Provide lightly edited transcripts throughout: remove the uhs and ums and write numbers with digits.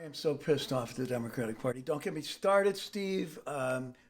am so pissed off at the Democratic Party. Don't get me started, Steve.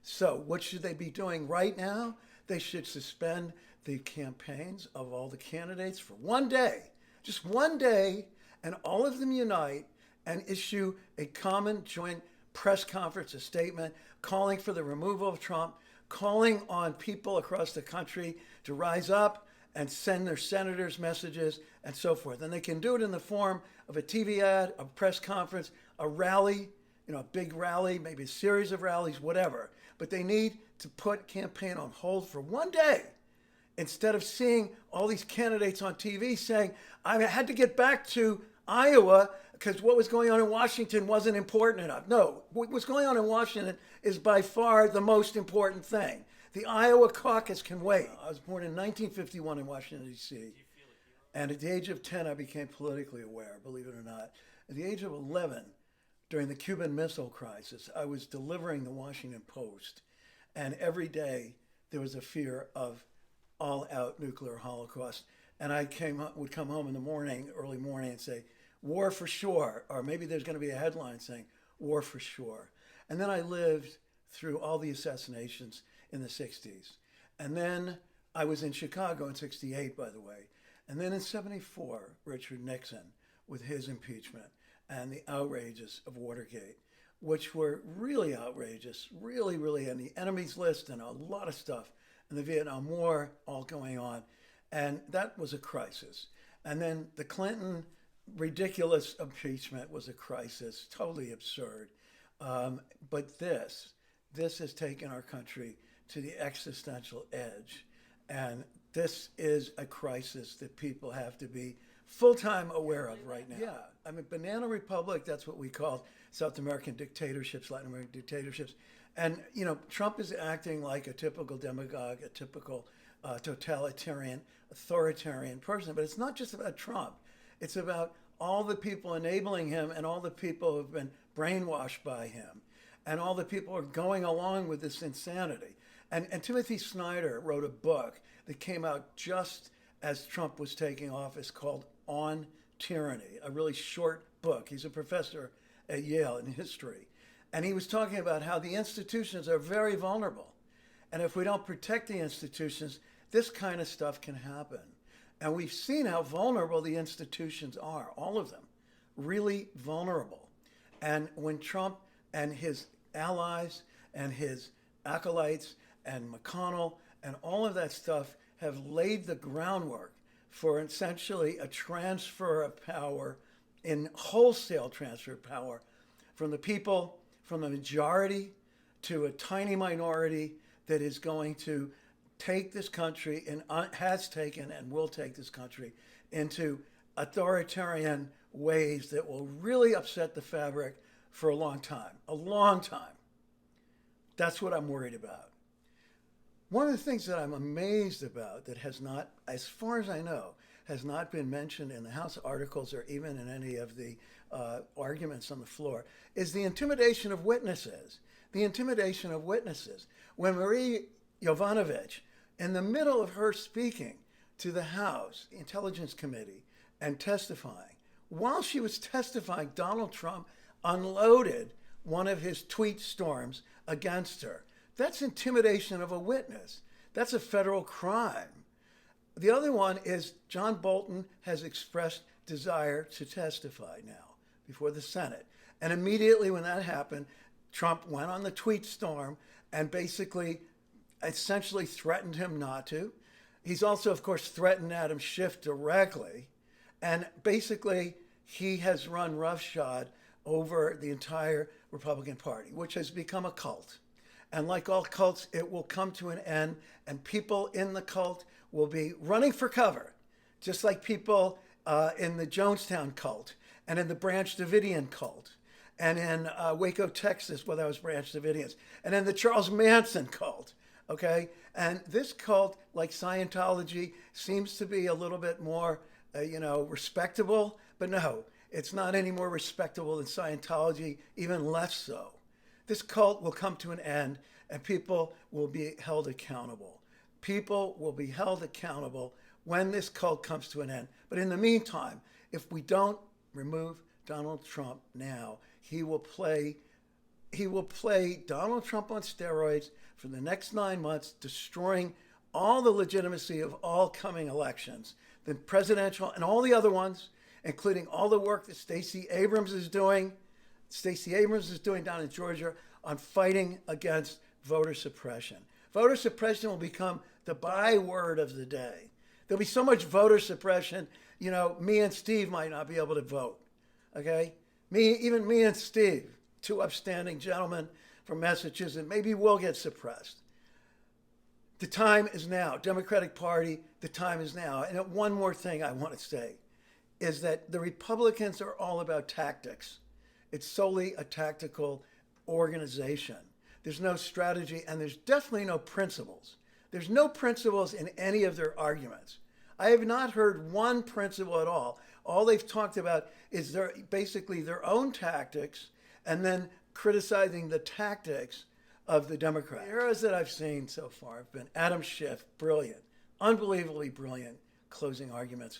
So, what should they be doing right now? They should suspend the campaigns of all the candidates for one day, just one day, and all of them unite and issue a common joint press conference, a statement calling for the removal of Trump, calling on people across the country to rise up and send their senators messages and so forth. And they can do it in the form of a TV ad, a press conference, a rally, a big rally, maybe a series of rallies, whatever. But they need to put campaign on hold for one day instead of seeing all these candidates on TV saying, I had to get back to Iowa because what was going on in Washington wasn't important enough. No, what was going on in Washington is by far the most important thing. The Iowa caucus can wait. I was born in 1951 in Washington, D.C. And at the age of 10, I became politically aware, believe it or not. At the age of 11, during the Cuban Missile Crisis, I was delivering the Washington Post. And every day there was a fear of all-out nuclear holocaust. And I would come home in the morning, early morning, and say, war for sure. Or maybe there's going to be a headline saying, war for sure. And then I lived through all the assassinations in the 60s. And then I was in Chicago in 68, by the way. And then in 74, Richard Nixon with his impeachment and the outrages of Watergate, which were really outrageous, really, really, and the enemies list and a lot of stuff, and the Vietnam War all going on. And that was a crisis. And then the Clinton ridiculous impeachment was a crisis, totally absurd. But this has taken our country to the existential edge. And this is a crisis that people have to be full-time aware of right now. Yeah, I mean, Banana Republic, that's what we call South American dictatorships, Latin American dictatorships. And, Trump is acting like a typical demagogue, a typical totalitarian, authoritarian person. But it's not just about Trump. It's about all the people enabling him and all the people who've been brainwashed by him and all the people who are going along with this insanity. And Timothy Snyder wrote a book that came out just as Trump was taking office called On Tyranny, a really short book. He's a professor at Yale in history. And he was talking about how the institutions are very vulnerable. And if we don't protect the institutions, this kind of stuff can happen. And we've seen how vulnerable the institutions are, all of them, really vulnerable. And when Trump and his allies and his acolytes and McConnell and all of that stuff have laid the groundwork for essentially a transfer of power, in wholesale transfer of power from the people, from the majority to a tiny minority that is going to take this country and has taken and will take this country into authoritarian ways that will really upset the fabric for a long time. A long time. That's what I'm worried about. One of the things that I'm amazed about that has not, as far as I know, has not been mentioned in the House articles or even in any of the arguments on the floor is the intimidation of witnesses. The intimidation of witnesses. When Marie Yovanovitch, in the middle of her speaking to the House Intelligence Committee and testifying, while she was testifying, Donald Trump unloaded one of his tweet storms against her. That's intimidation of a witness. That's a federal crime. The other one is John Bolton has expressed desire to testify now before the Senate. And immediately when that happened, Trump went on the tweet storm and basically essentially threatened him not to. He's also, of course, threatened Adam Schiff directly. And basically, he has run roughshod over the entire Republican Party, which has become a cult. And like all cults, it will come to an end, and people in the cult will be running for cover, just like people in the Jonestown cult and in the Branch Davidian cult and in Waco, Texas, where that was Branch Davidians, and in the Charles Manson cult, okay? And this cult, like Scientology, seems to be a little bit more, respectable, but no, it's not any more respectable than Scientology, even less so. This cult will come to an end and people will be held accountable. People will be held accountable when this cult comes to an end. But in the meantime, if we don't remove Donald Trump now, he will play Donald Trump on steroids for the next 9 months, destroying all the legitimacy of all coming elections, the presidential and all the other ones, including all the work that Stacey Abrams is doing down in Georgia on fighting against voter suppression. Voter suppression will become the byword of the day. There'll be so much voter suppression, me and Steve might not be able to vote. Okay? Even me and Steve, two upstanding gentlemen from Massachusetts, maybe we'll get suppressed. The time is now. Democratic Party, the time is now. And one more thing I want to say is that the Republicans are all about tactics. It's solely a tactical organization. There's no strategy, and there's definitely no principles. There's no principles in any of their arguments. I have not heard one principle at all. All they've talked about is basically their own tactics and then criticizing the tactics of the Democrats. The heroes that I've seen so far have been Adam Schiff, brilliant, unbelievably brilliant closing arguments,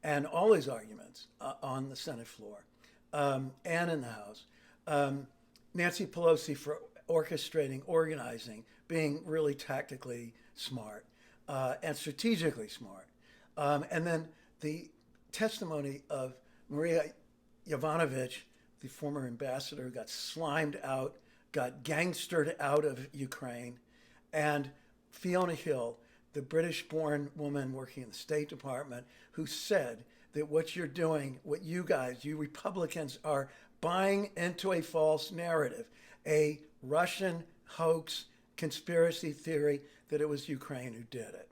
and all his arguments on the Senate floor and in the House. Nancy Pelosi for orchestrating, organizing, being really tactically smart and strategically smart. And then the testimony of Maria Yovanovitch, the former ambassador who got slimed out, got gangstered out of Ukraine, and Fiona Hill, the British-born woman working in the State Department, who said that what you're doing, what you guys, you Republicans, are buying into a false narrative, a Russian hoax conspiracy theory that it was Ukraine who did it.